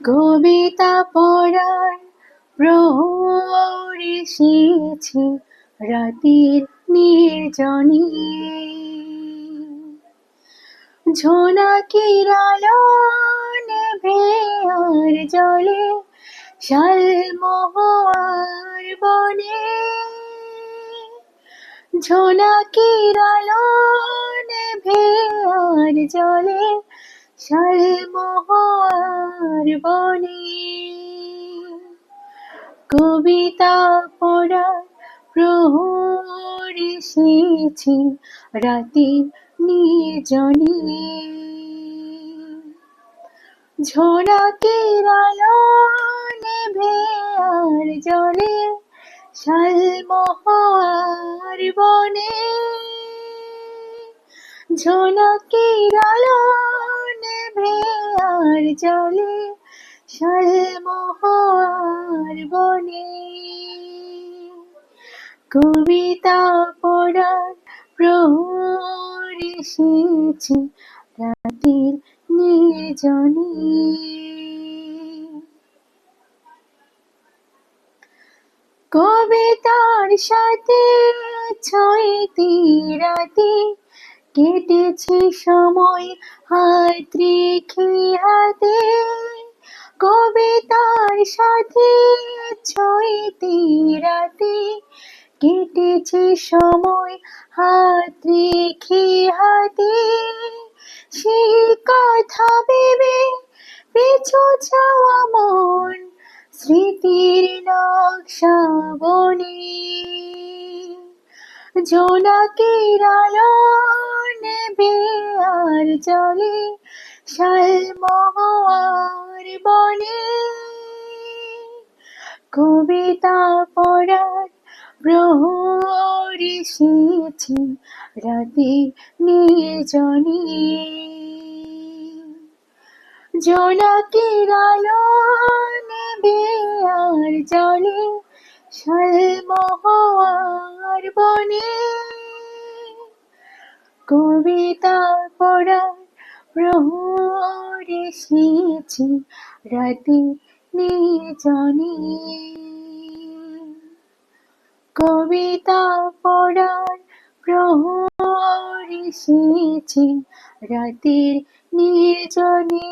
কবিতা পড়ার প্রহর এসেছে রাতের নির্জনে, ঝোনাকির আলো নেভে আর জলে শালমহুয়ার বনে, ঝোনাকির আলো নেভে আর জলে শালমহুয়ার বনে। কবিতা পড়ার প্রহর এসেছে রাতের নির্জনে, ঝোনাকির আলো নেভে আর জলে শালমহুয়ার বনে, ঝোনাকির আলো নেভে আর জলে শালমহুয়ার বনে। কবিতা পড়ার প্রহর এসেছে রাতের নির্জনে। কবিতার সাথে ছয়টি রাতে কেটেছে সময় হাত রেখে হাতে, কবিতার সাথে ছয়টি রাতে কেটেছে সময় হাত রেখে হাতে। সেই কথা ভেবে পিছু যাওয়া মন স্মৃতির নকশা বনে, ঝোনাকির আলো নেভে আর জলে শালমহুয়ার বনে। কবিতা পড়ার প্রহর এসেছে রাতের নির্জনে, ঝোনাকির আলো নেভে আর জলে শালমহুয়ার বনে। কবিতা পড়ার প্রহর এসেছে রাতের নির্জনে। কবিতা পড়ার প্রহর এসেছে রাতের নির্জনে।